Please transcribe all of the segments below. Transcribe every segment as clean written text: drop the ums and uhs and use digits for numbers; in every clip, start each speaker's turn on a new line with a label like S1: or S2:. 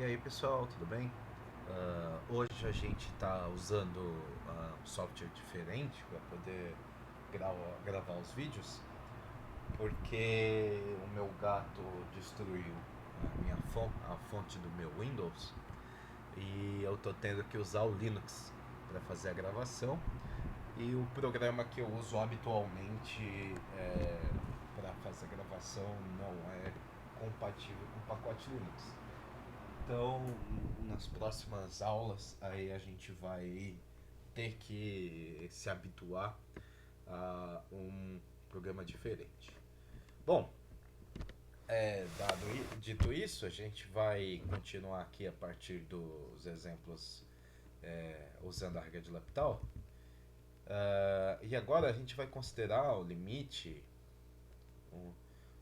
S1: E aí pessoal, tudo bem? Hoje a gente está usando um software diferente para poder gravar os vídeos, porque o meu gato destruiu a fonte do meu Windows e eu tô tendo que usar o Linux para fazer a gravação. E o programa que eu uso habitualmente para fazer a gravação não é compatível com o pacote Linux. Então, nas próximas aulas, aí a gente vai ter que se habituar a um programa diferente. Bom, dito isso, a gente vai continuar aqui a partir dos exemplos usando a regra de L'Hopital. E agora a gente vai considerar o limite, um,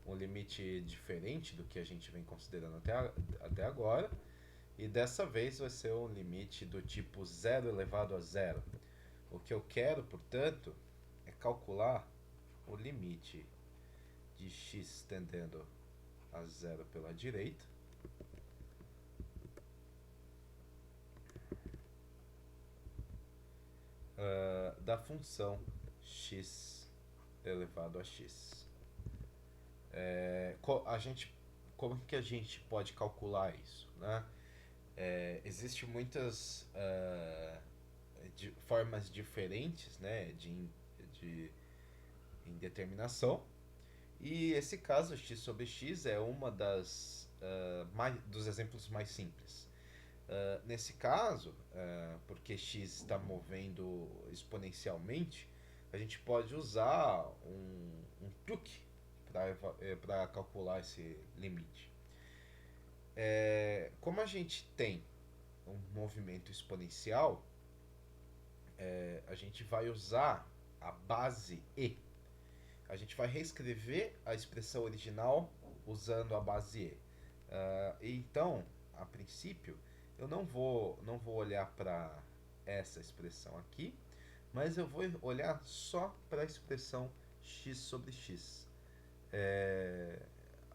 S1: um limite diferente do que a gente vem considerando até agora. E dessa vez vai ser um limite do tipo zero elevado a zero. O que eu quero, portanto, é calcular o limite de x tendendo a zero pela direita da função x elevado a x. A gente, como que a gente pode calcular isso, né? Existem muitas formas diferentes, né, de indeterminação. E esse caso, x sobre x, é uma dos exemplos mais simples. Nesse caso, porque x está movendo exponencialmente, a gente pode usar um truque para calcular esse limite. Como a gente tem um movimento exponencial, a gente vai usar a base e. A gente vai reescrever a expressão original usando a base e. Então, a princípio, eu não vou olhar para essa expressão aqui, mas eu vou olhar só para a expressão x sobre x.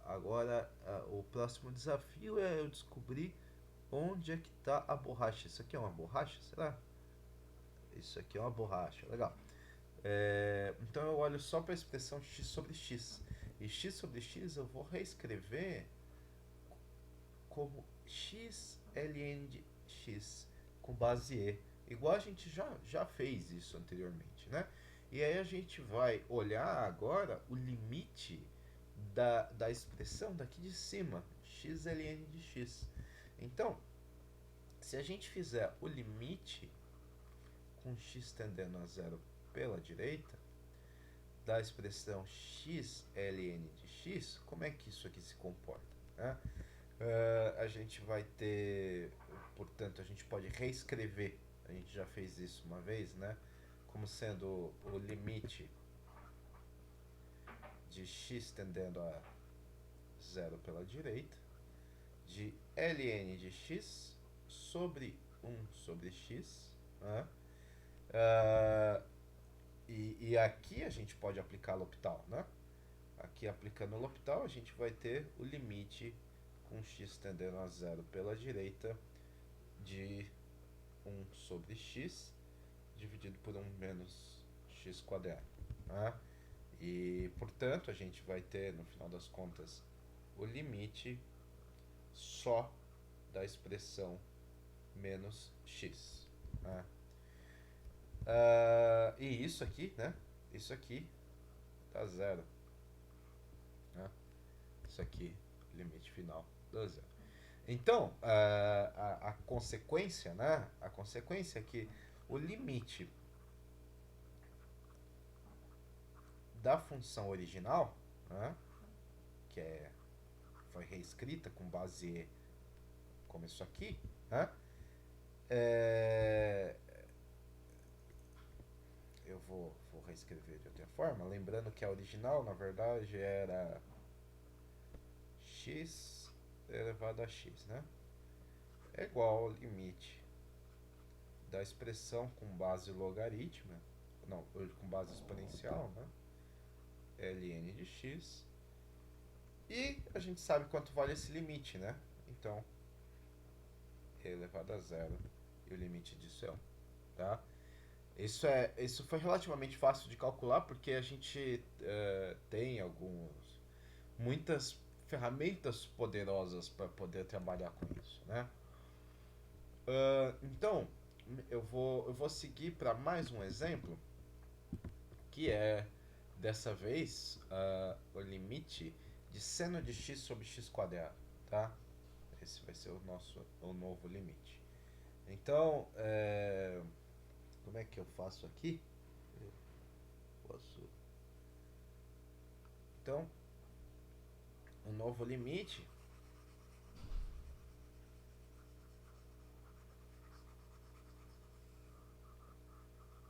S1: Agora, o próximo desafio é eu descobrir onde é que está a borracha. Isso aqui é uma borracha, será? Isso aqui é uma borracha, legal. Então eu olho só para a expressão x sobre x. E x sobre x eu vou reescrever como x ln de x com base e. Igual a gente já fez isso anteriormente, né? E aí a gente vai olhar agora o limite da expressão daqui de cima, x ln de x. Então, se a gente fizer o limite com x tendendo a zero pela direita, da expressão x ln de x, como é que isso aqui se comporta, né? A gente vai ter, portanto, a gente pode reescrever, a gente já fez isso uma vez, né? Como sendo o limite de x tendendo a zero pela direita, de ln de x sobre 1 sobre x, né? E aqui a gente pode aplicar L'Hopital, né? Aqui aplicando L'Hopital a gente vai ter o limite com x tendendo a zero pela direita de 1 sobre x dividido por 1 menos x quadrado, né? E portanto a gente vai ter no final das contas o limite só da expressão menos x, né? E isso aqui, né? Isso aqui dá zero, né? Isso aqui, limite final dá zero. Então, a consequência, né? A consequência é que o limite da função original, né? Que foi reescrita com base E como isso aqui, né? É, eu vou reescrever de outra forma, lembrando que a original, na verdade, era x elevado a x, né? É igual ao limite da expressão com base logarítmica, não, com base exponencial, né? ln de x. E a gente sabe quanto vale esse limite, né? Então, elevado a zero e o limite disso é 1, tá? Isso foi relativamente fácil de calcular porque a gente tem muitas ferramentas poderosas para poder trabalhar com isso, né? Então, eu vou seguir para mais um exemplo, que é, dessa vez, o limite de seno de x sobre x quadrado, tá? Esse vai ser o novo limite. Então, como é que eu faço aqui? Eu posso... Então, o novo limite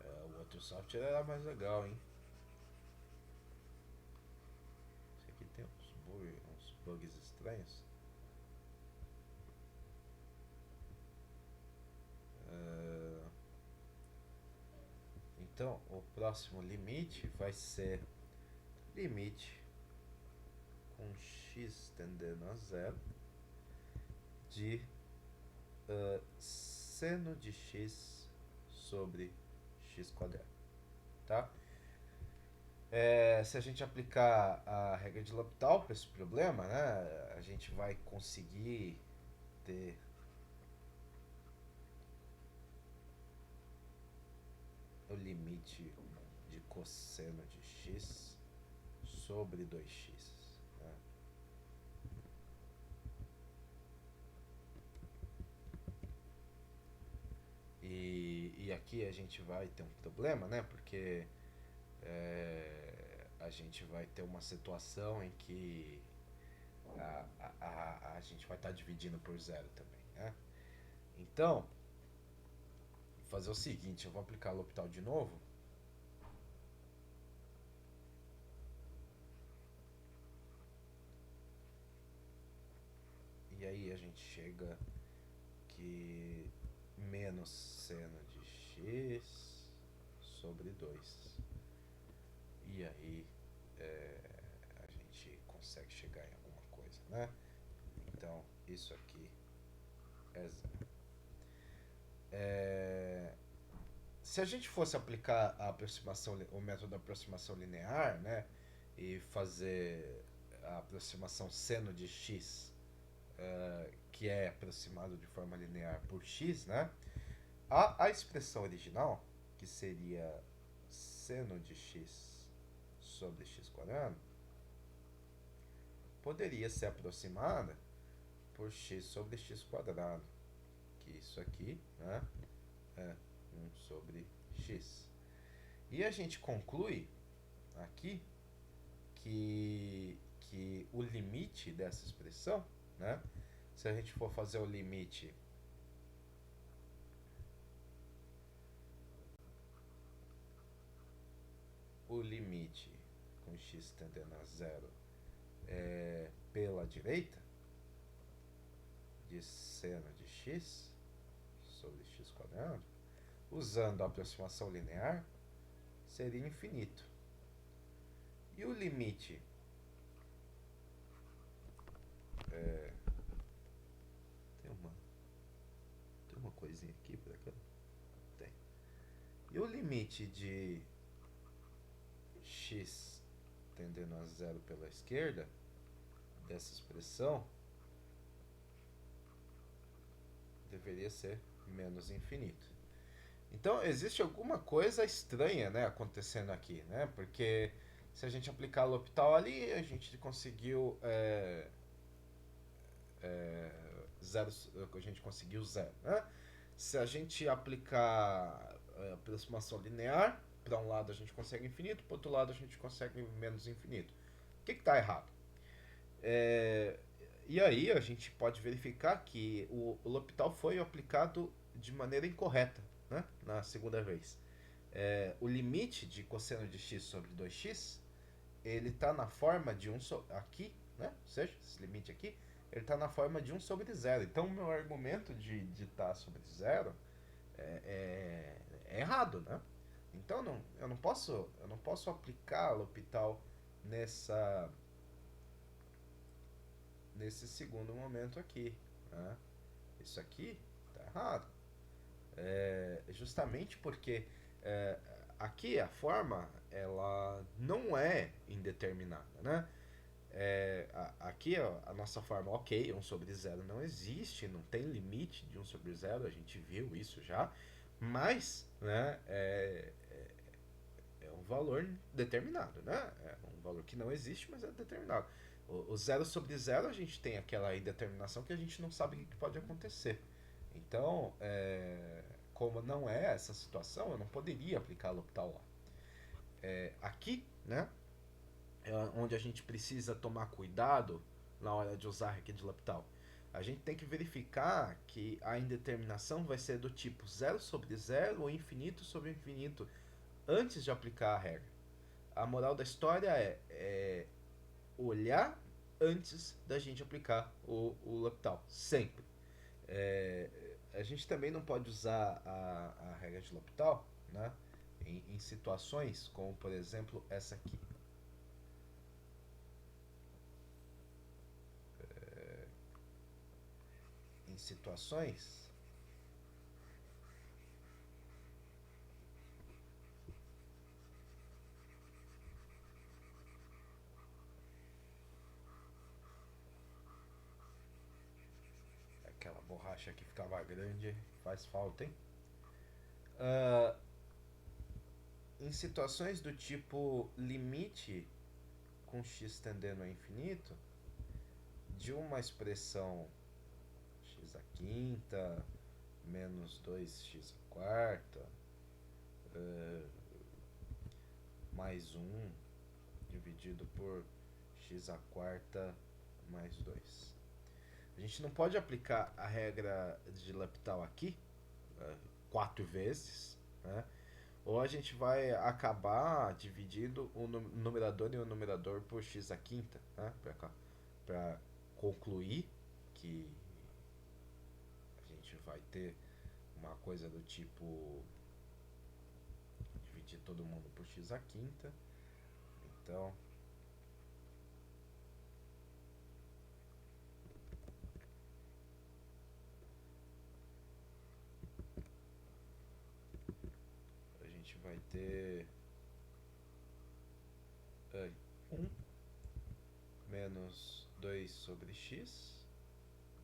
S1: o outro software era mais legal, hein? Esse aqui tem uns bugs estranhos. Então, o próximo limite vai ser limite com x tendendo a zero de seno de x sobre x quadrado, tá? Se a gente aplicar a regra de L'Hopital para esse problema, né, a gente vai conseguir ter o limite de cosseno de x sobre 2x. Né? E aqui a gente vai ter um problema, né? Porque a gente vai ter uma situação em que a gente vai estar dividindo por zero também, né? Então, vou fazer o seguinte, eu vou aplicar o L'Hopital de novo. E aí a gente chega que menos seno de x sobre 2. E aí a gente consegue chegar em alguma coisa, né? Então, isso aqui é zero. Se a gente fosse aplicar o método da aproximação linear, né, e fazer a aproximação seno de x, que é aproximado de forma linear por x, né, a expressão original, que seria seno de x sobre x quadrado, poderia ser aproximada por x sobre x quadrado, que isso aqui, né, é 1 sobre x. E a gente conclui aqui que o limite dessa expressão, né, se a gente for fazer o limite com x tendendo a zero pela direita, de seno de x sobre x quadrado, usando a aproximação linear, seria infinito. E o limite tem uma coisinha aqui pra cá? Tem. E o limite de x tendendo a zero pela esquerda dessa expressão deveria ser menos infinito. Então existe alguma coisa estranha, né, acontecendo aqui, né? Porque se a gente aplicar L'Hopital ali, a gente conseguiu zero, a gente conseguiu zero, né? Se a gente aplicar aproximação linear, para um lado a gente consegue infinito, para outro lado a gente consegue menos infinito. O que está errado? E aí a gente pode verificar que o L'Hopital foi aplicado de maneira incorreta, né, na segunda vez. O limite de cosseno de x sobre 2x, ele está na forma de 1 aqui, né? Ou seja, esse limite aqui, ele está na forma de 1 sobre 0. Então o meu argumento de estar sobre 0 é errado, né? Então eu não posso aplicar L'Hopital nesse segundo momento aqui, né? Isso aqui Tá errado. Justamente porque é, aqui a forma ela não é indeterminada, né? Aqui a nossa forma, ok, 1/0 não existe, não tem limite de 1/0, a gente viu isso já, mas né, é um valor determinado, né? É um valor que não existe, mas é determinado. O 0/0 a gente tem aquela indeterminação que a gente não sabe o que pode acontecer. Então, como não é essa situação, eu não poderia aplicar L'Hopital lá. Aqui, né, onde a gente precisa tomar cuidado na hora de usar a regra de L'Hopital. A gente tem que verificar que a indeterminação vai ser do tipo 0/0 ou infinito sobre infinito antes de aplicar a regra. A moral da história é olhar antes da gente aplicar o L'Hopital, sempre. É, a gente também não pode usar a regra de L'Hopital, né, em situações como, por exemplo, essa aqui. Em situações aquela borracha que ficava grande faz falta, hein? Ah, em situações do tipo limite com x tendendo a infinito de uma expressão x à quinta menos 2x à quarta mais 1 dividido por x à quarta mais 2. A gente não pode aplicar a regra de L'Hopital aqui 4 vezes, né? Ou a gente vai acabar dividindo o numerador e o numerador por x à quinta, né? Para concluir que a gente vai ter uma coisa do tipo dividir todo mundo por x à quinta. Então, a gente vai ter 1 menos 2 sobre x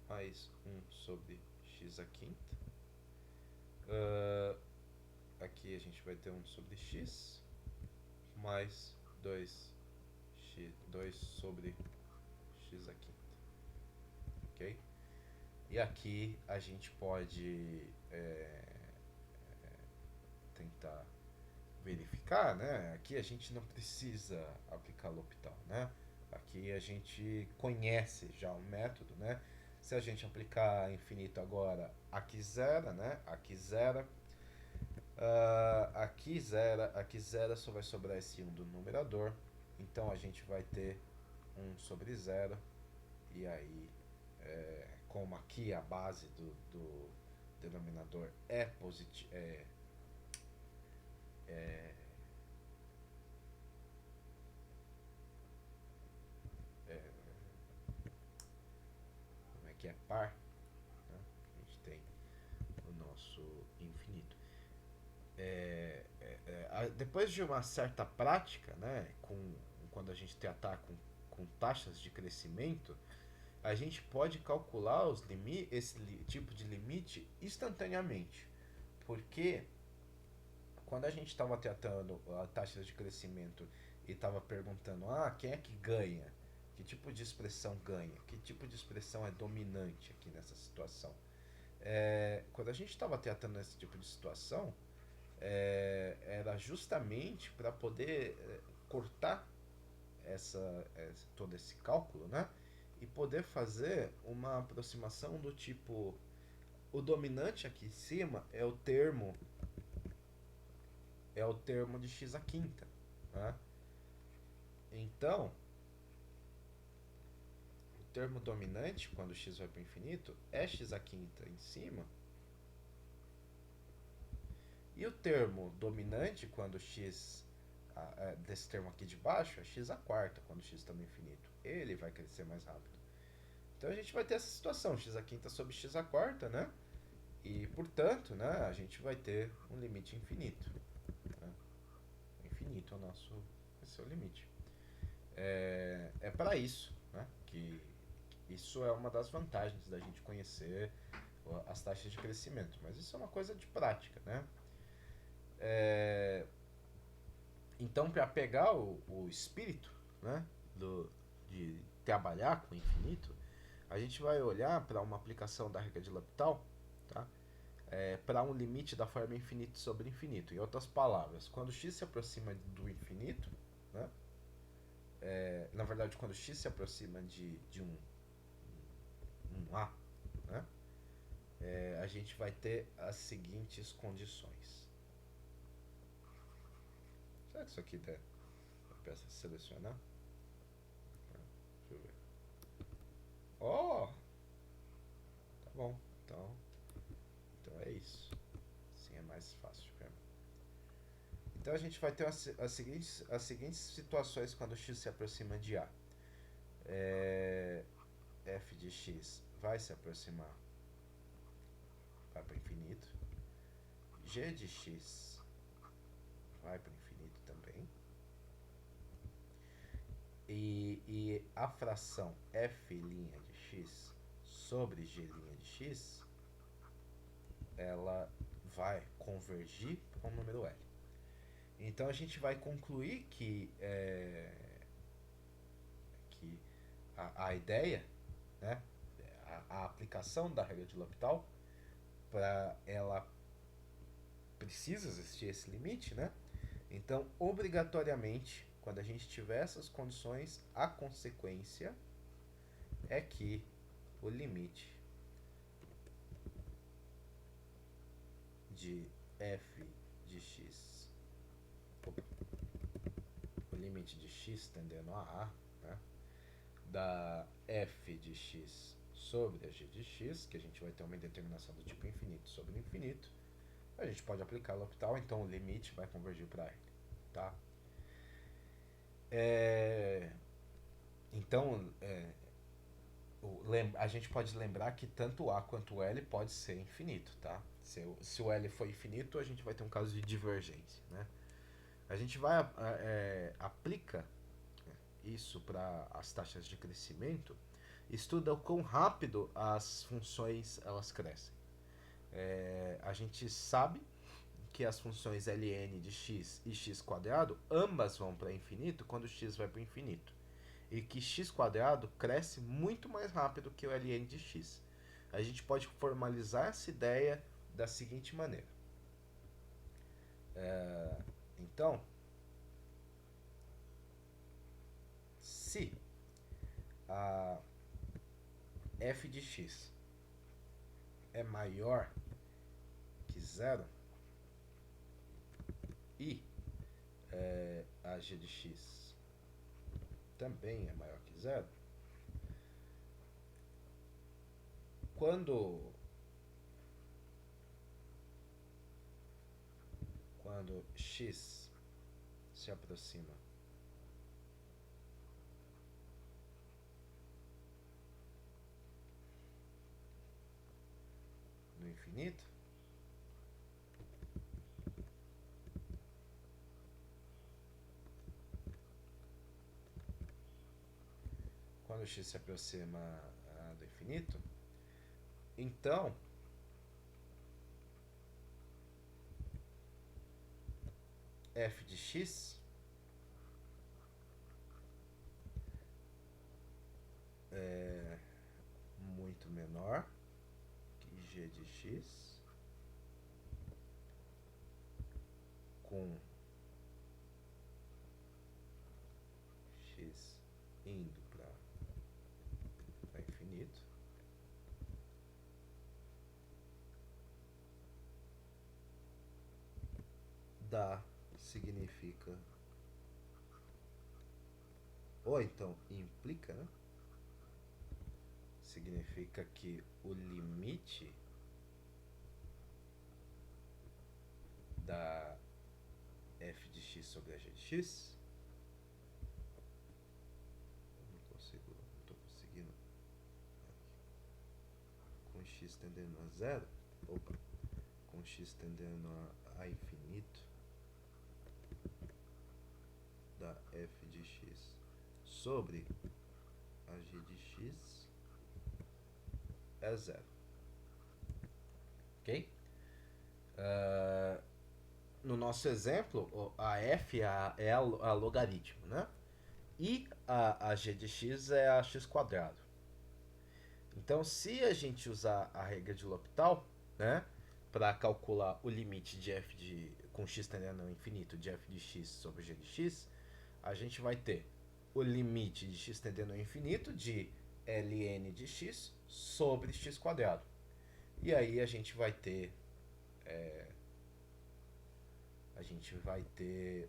S1: mais 1 sobre x à quinta. Aqui a gente vai ter 1 sobre x mais 2 sobre x à quinta. Ok? E aqui a gente pode tentar verificar, né? Aqui a gente não precisa aplicar L'Hopital, né? Aqui a gente conhece já o método, né? Se a gente aplicar infinito agora, aqui zera, né? Aqui zera. Aqui zera, só vai sobrar esse 1 do numerador. Então a gente vai ter 1 sobre 0. E aí, como aqui a base do denominador é positiva, como é que é par, né? A gente tem o nosso infinito. Depois de uma certa prática, né, quando a gente tratar com taxas de crescimento, a gente pode calcular esse tipo de limite instantaneamente. Porque quando a gente estava tratando a taxa de crescimento e estava perguntando, quem é que ganha? Que tipo de expressão ganha? Que tipo de expressão é dominante aqui nessa situação? Quando a gente estava tratando esse tipo de situação, era justamente para poder cortar todo esse cálculo, né? E poder fazer uma aproximação do tipo, o dominante aqui em cima é o termo de x à quinta, né? Então, o termo dominante, quando x vai para o infinito, é x à quinta em cima. E o termo dominante, quando x, desse termo aqui de baixo, é x à quarta, quando x está no infinito. Ele vai crescer mais rápido. Então a gente vai ter essa situação, x à quinta sobre x à quarta, né? E, portanto, né, a gente vai ter um limite infinito. Né? Infinito é o nosso, esse é o limite. É para isso, né, que isso é uma das vantagens da gente conhecer as taxas de crescimento. Mas isso é uma coisa de prática, né? É, então, para pegar o espírito, né, de trabalhar com o infinito, a gente vai olhar para uma aplicação da regra de L'Hopital, tá? Para um limite da forma infinito sobre infinito. Em outras palavras, quando x se aproxima do infinito, né? Na verdade, quando x se aproxima de um A, né? A gente vai ter as seguintes condições. Será que isso aqui dá? Eu peço selecionar. Deixa eu ver. Oh! Tá bom. Então é isso. Assim é mais fácil pra mim. Então a gente vai ter as seguintes situações quando x se aproxima de A. F de x vai se aproximar, vai para o infinito. G de x vai para o infinito também. E a fração f' de x sobre g' de x, ela vai convergir para um número L. Então a gente vai concluir que a ideia, né, a aplicação da regra de L'Hopital, para ela precisa existir esse limite, né? Então, obrigatoriamente, quando a gente tiver essas condições, a consequência é que o limite de f de x, o limite de x tendendo a A, né, da f de x sobre a g de x, que a gente vai ter uma indeterminação do tipo infinito sobre infinito, a gente pode aplicar L'Hopital, então o limite vai convergir para R, tá? Então, a gente pode lembrar que tanto A quanto o L pode ser infinito, tá? Se o L for infinito, a gente vai ter um caso de divergência, né? A gente vai aplica isso para as taxas de crescimento, estuda o quão rápido as funções elas crescem. A gente sabe que as funções ln de x e x quadrado ambas vão para infinito quando x vai para o infinito, e que x quadrado cresce muito mais rápido que o ln de x. A gente pode formalizar essa ideia da seguinte maneira. Então, se a f de x é maior que zero e a g de x também é maior que zero, quando x se aproxima no infinito, quando x se aproxima do infinito, então f de x é muito menor que g de x, com x indo para infinito, dá, significa, ou então implica, né? Significa que o limite da f de x sobre a g de x, não estou conseguindo, com x tendendo a zero, opa, com x tendendo a infinito da f de x sobre a g de x é zero. Ok? No nosso exemplo, a f é a logaritmo, né? E a g de x é a x quadrado. Então, se a gente usar a regra de L'Hopital, né, para calcular o limite de f com x tendendo ao infinito de f de x sobre g de x, a gente vai ter o limite de x tendendo ao infinito de ln de x sobre x quadrado. E aí a gente vai ter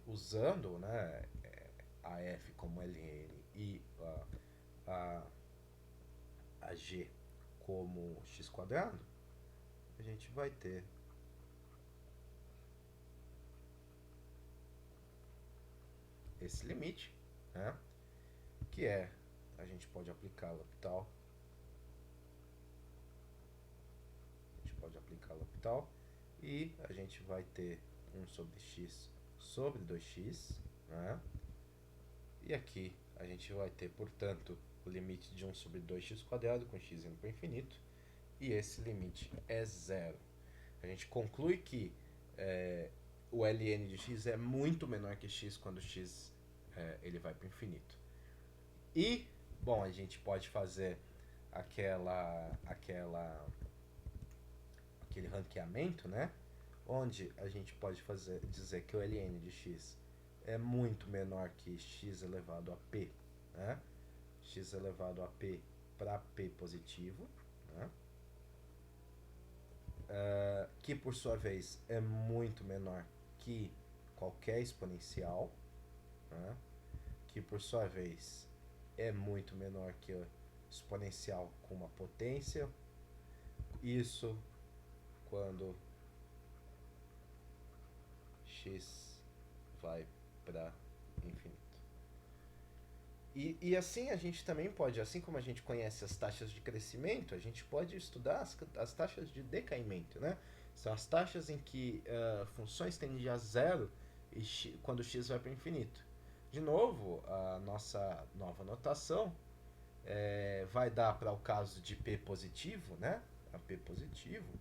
S1: usando, né, a f como ln e a g como x quadrado, a gente vai ter esse limite, né, que a gente pode aplicar L'Hopital, e a gente vai ter 1 sobre x sobre 2x, né, e aqui a gente vai ter, portanto, o limite de 1 sobre 2x quadrado com x indo para o infinito, e esse limite é zero. A gente conclui que o ln de x é muito menor que x quando x ele vai para o infinito. E, bom, a gente pode fazer aquele ranqueamento, né? Onde a gente pode dizer que o ln de x é muito menor que x elevado a p, né? X elevado a p para p positivo, né? Que por sua vez é muito menor que qualquer exponencial, né? Que por sua vez é muito menor que o exponencial com uma potência. Isso quando x vai para infinito. E assim a gente também pode, assim como a gente conhece as taxas de crescimento, a gente pode estudar as taxas de decaimento, né? São as taxas em que funções tendem a zero quando x vai para o infinito. De novo, a nossa nova notação vai dar para o caso de p positivo, né? A p positivo,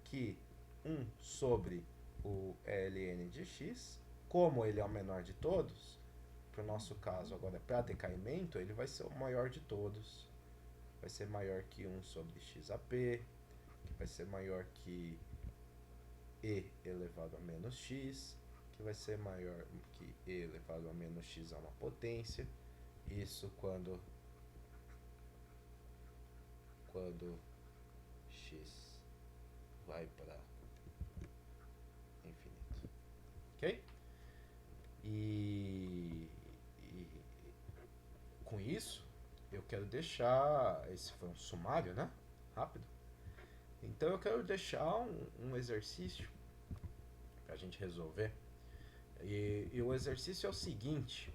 S1: que 1 sobre o ln de x, como ele é o menor de todos, para o nosso caso agora para decaimento, ele vai ser o maior de todos. Vai ser maior que 1 sobre xap, que vai ser maior que e elevado a menos x, que vai ser maior que e elevado a menos x a uma potência. Isso quando x vai para infinito. Ok? E com isso, eu quero deixar. Esse foi um sumário, né? Rápido. Então eu quero deixar um exercício para a gente resolver. E o exercício é o seguinte: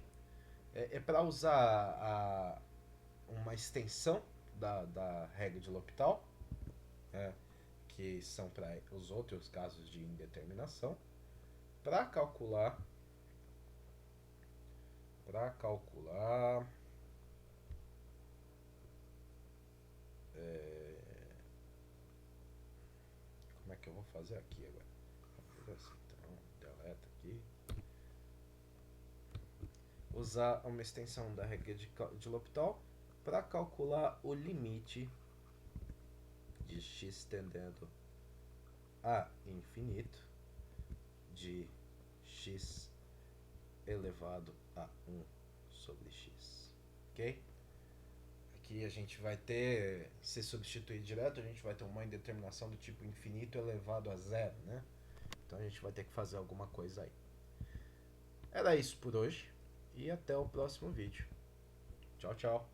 S1: é para usar uma extensão da regra de L'Hopital, que são para os outros casos de indeterminação, para calcular como é que eu vou fazer aqui agora? Então, deleta aqui. Usar uma extensão da regra de L'Hopital para calcular o limite de x tendendo a infinito de x elevado a 1 sobre x. Ok? Aqui a gente vai ter, se substituir direto, a gente vai ter uma indeterminação do tipo infinito elevado a zero, né? Então a gente vai ter que fazer alguma coisa aí. Era isso por hoje e até o próximo vídeo. Tchau, tchau.